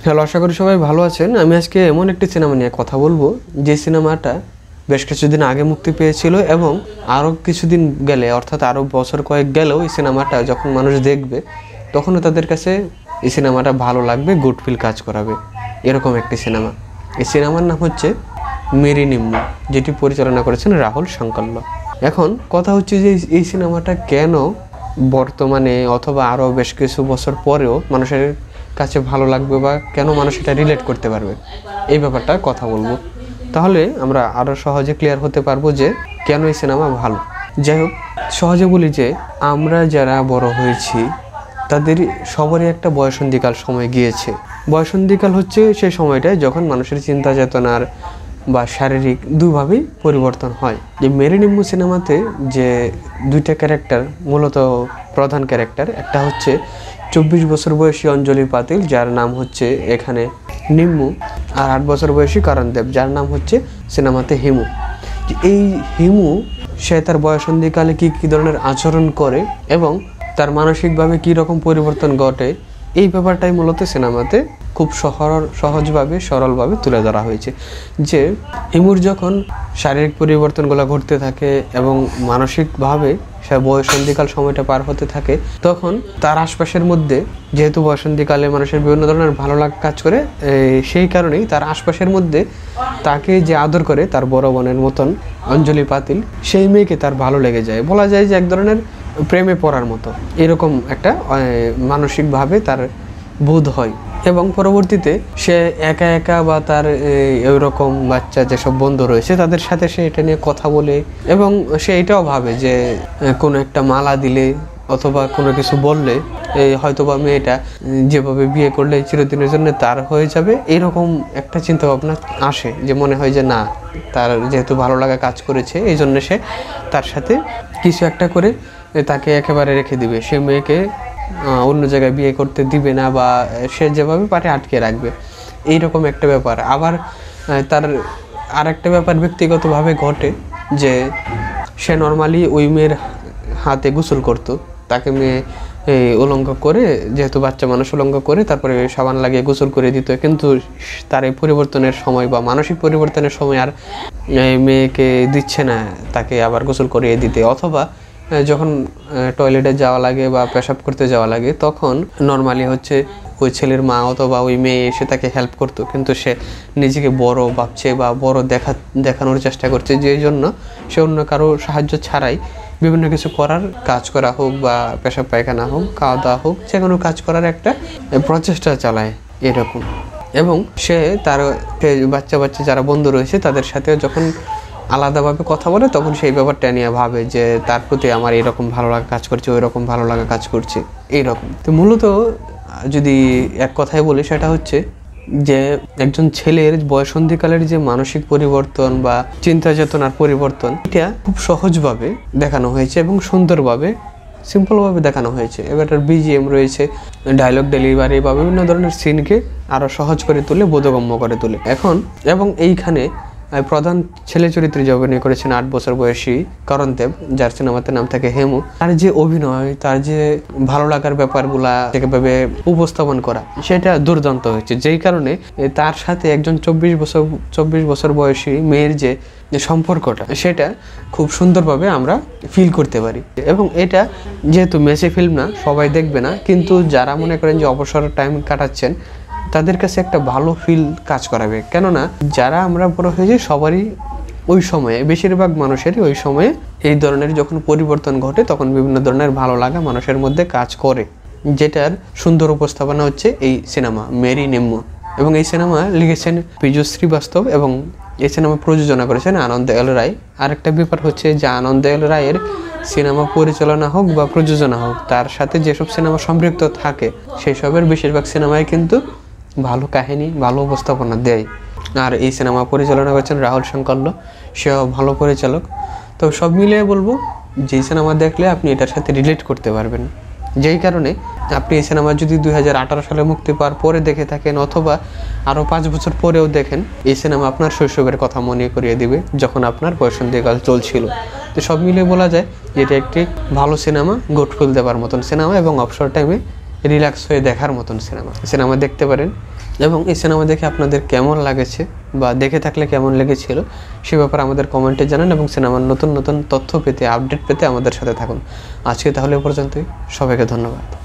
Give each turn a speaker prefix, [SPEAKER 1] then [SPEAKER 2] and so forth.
[SPEAKER 1] Hello, আশা করি সবাই ভালো আছেন। আমি আজকে এমন একটি সিনেমা নিয়ে কথা বলবো যে সিনেমাটা বেশ কিছুদিন আগে মুক্তি পেয়েছিল এবং আরও কিছুদিন গেলে অর্থাৎ আরও বছর কয়েক গেলেও এই সিনেমাটা যখন মানুষ দেখবে তখনও তাদের কাছে এই সিনেমাটা ভালো লাগবে, গুড ফিল কাজ করাবে, এরকম একটি সিনেমা। এই সিনেমার নাম হচ্ছে মেরি নিম্মু, যেটি পরিচালনা করেছেন রাহুল শঙ্কল্ল। এখন কথা হচ্ছে যে এই সিনেমাটা কেন বর্তমানে অথবা আরও বেশ কিছু বছর পরেও মানুষের কাছে ভালো লাগবে বা কেন মানুষ এটা রিলেট করতে পারবে, এই ব্যাপারটা কথা বলবো। তাহলে আমরা আরও সহজে ক্লিয়ার হতে পারবো যে কেন এই সিনেমা ভালো। যাই হোক, সহজে বলি যে আমরা যারা বড় হয়েছি তাদের সবারই একটা বয়সন্ধিকাল সময় গিয়েছে। বয়সন্ধিকাল হচ্ছে সেই সময়টায় যখন মানুষের চিন্তা চেতনার বা শারীরিক দুভাবেই পরিবর্তন হয়। যে মেরি নিম্মু সিনেমাতে যে দুইটা ক্যারেক্টার, মূলত প্রধান ক্যারেক্টার, একটা হচ্ছে 24 বছর বয়সী অঞ্জলি পাতিল, যার নাম হচ্ছে এখানে নিম্মু, আর 8 বছর বয়সী করণ দেব, যার নাম হচ্ছে সিনেমাতে হিমু। এই হিমু সে তার বয়সন্ধিকালে কী ধরনের আচরণ করে এবং তার মানসিকভাবে কী রকম পরিবর্তন ঘটে, এই ব্যাপারটাই মূলত সিনেমাতে খুব সহজভাবে সরলভাবে তুলে ধরা হয়েছে। যে হিমুর যখন শারীরিক পরিবর্তনগুলো ঘটতে থাকে এবং মানসিকভাবে সে বয়সন্ধিকাল সময়টা পার হতে থাকে, তখন তার আশপাশের মধ্যে, যেহেতু বয়সন্ধিকালে মানুষের বিভিন্ন ধরনের ভালো লাগা কাজ করে, সেই কারণেই তার আশপাশের মধ্যে তাকে যে আদর করে তার বড় বোনের মতন অঞ্জলি পাতিল, সেই মেয়েকে তার ভালো লেগে যায়। বলা যায় যে এক ধরনের প্রেমে পড়ার মতো এরকম একটা মানসিকভাবে তার বোধ হয়। এবং পরবর্তীতে সে একা একা বা তার এরকম বাচ্চা যেসব বন্ধু রয়েছে তাদের সাথে সে এটা নিয়ে কথা বলে এবং সে এটাও ভাবে যে কোনো একটা মালা দিলে অথবা কোনো কিছু বললে হয়তোবা মেয়েটা যেভাবে বিয়ে করলে চিরদিনের জন্য তার হয়ে যাবে, এরকম একটা চিন্তা ভাবনা আসে। যে মনে হয় যে না, তার যেহেতু ভালো লাগা কাজ করেছে এই জন্য সে তার সাথে কিছু একটা করে তাকে একেবারে রেখে দিবে, সে মেয়েকে অন্য জায়গায় বিয়ে করতে দিবে না বা সে যেভাবে পারে আটকে রাখবে, এইরকম একটা ব্যাপার। আবার তার আরেকটা ব্যাপার ব্যক্তিগতভাবে ঘটে যে সে নর্মালি ওই মেয়ের হাতে গোসল করতো, তাকে মেয়ে উলঙ্গ করে, যেহেতু বাচ্চা মানুষ উলঙ্গ করে তারপরে সাবান লাগিয়ে গোসল করে দিত, কিন্তু তার এই পরিবর্তনের সময় বা মানসিক পরিবর্তনের সময় আর মেয়েকে দিচ্ছে না তাকে আবার গোসল করিয়ে দিতে। অথবা যখন টয়লেটে যাওয়া লাগে বা পেশাব করতে যাওয়া লাগে তখন নর্মালি হচ্ছে ওই ছেলের মা অথবা ওই মেয়ে এসে তাকে হেল্প করতো, কিন্তু সে নিজেকে বড় ভাবছে বা বড় দেখানোর চেষ্টা করছে, যে জন্য সে অন্য কারো সাহায্য ছাড়াই বিভিন্ন কিছু করার, কাজ করা হোক বা পেশাব পায়খানা হোক, খাওয়া দাওয়া হোক, যে কোনো কাজ করার একটা প্রচেষ্টা চালায় এরকম। এবং সে তার বাচ্চা যারা বন্ধু রয়েছে তাদের সাথে যখন আলাদাভাবে কথা বলে তখন সেই ব্যাপারটা নিয়ে ভাবে যে তার প্রতি আমার এরকম ভালো লাগা কাজ করছে, ওই রকম ভালো লাগা কাজ করছে, এইরকম। তো মূলত যদি এক কথায় বলি সেটা হচ্ছে যে একজন ছেলের বয়সন্ধিকালের যে মানসিক পরিবর্তন বা চিন্তা চেতনার পরিবর্তন, এটা খুব সহজভাবে দেখানো হয়েছে এবং সুন্দরভাবে, সিম্পলভাবে দেখানো হয়েছে। এবার বিজিএম রয়েছে, ডায়লগ ডেলিভারি বা বিভিন্ন ধরনের সিনকে আরও সহজ করে তুলে, বোধগম্য করে তোলে এখন। এবং এইখানে প্রধান ছেলে চরিত্রে যে অভিনয় করেছেন 8 বছর বয়সী করণ দেব, যার সিনেমাতে নাম থাকে হেমু, তার যে অভিনয়, তার যে ভালো লাগার ব্যাপারগুলা যেভাবে উপস্থাপন করা, সেটা দুর্দান্ত হয়েছে। যেই কারণে তার সাথে একজন 24 বছর বয়সী মেয়ের যে সম্পর্কটা, সেটা খুব সুন্দরভাবে আমরা ফিল করতে পারি। এবং এটা যেহেতু মেসি ফিল্ম না, সবাই দেখবে না, কিন্তু যারা মনে করেন যে অবসর টাইম কাটাচ্ছেন তাদের কাছে একটা ভালো ফিল কাজ করাবে। কেননা যারা আমরা বড় হয়ে যাই সবারই ওই সময়ে, বেশিরভাগ মানুষেরই ওই সময়ে এই ধরনের যখন পরিবর্তন ঘটে তখন বিভিন্ন ধরনের ভালো লাগা মানুষের মধ্যে কাজ করে, যেটার সুন্দর উপস্থাপনা হচ্ছে এই সিনেমা মেরি নিম্মু। এবং এই সিনেমা লিখেছেন পীযূষ শ্রীবাস্তব এবং এই সিনেমা প্রযোজনা করেছেন আনন্দ এল রায়। আরেকটা ব্যাপার হচ্ছে যে আনন্দ এল রায়ের সিনেমা পরিচালনা হোক বা প্রযোজনা হোক, তার সাথে যেসব সিনেমা সম্পৃক্ত থাকে সেই সবের বেশিরভাগ সিনেমায় কিন্তু ভালো কাহিনী, ভালো উপস্থাপনা দেয়। আর এই সিনেমা পরিচালনা করেছেন রাহুল শঙ্কল্ল, সেও ভালো পরিচালক। তো সব মিলিয়ে বলবো যে সিনেমা দেখলে আপনি এটার সাথে রিলেট করতে পারবেন। যেই কারণে আপনি এই সিনেমা যদি 2018 সালে মুক্তি পাওয়ার পরে দেখে থাকেন অথবা আরও 5 বছর পরেও দেখেন, এই সিনেমা আপনার শৈশবের কথা মনে করিয়ে দিবে যখন আপনার বয়সন্ধিকাল চলছিল। তো সব মিলিয়ে বলা যায় যে এটা একটি ভালো সিনেমা, গুড ফিল দেওয়ার মতন সিনেমা এবং অবসর টাইমে রিল্যাক্স হয়ে দেখার মতন সিনেমা দেখতে পারেন। এবং এই সিনেমা দেখে আপনাদের কেমন লাগেছে বা দেখে থাকলে কেমন লেগেছিল সে ব্যাপারে আমাদের কমেন্টে জানান এবং সিনেমার নতুন নতুন তথ্য পেতে আপডেট পেতে আমাদের সাথে থাকুন। আজকে তাহলে এ পর্যন্তই, সবাইকে ধন্যবাদ।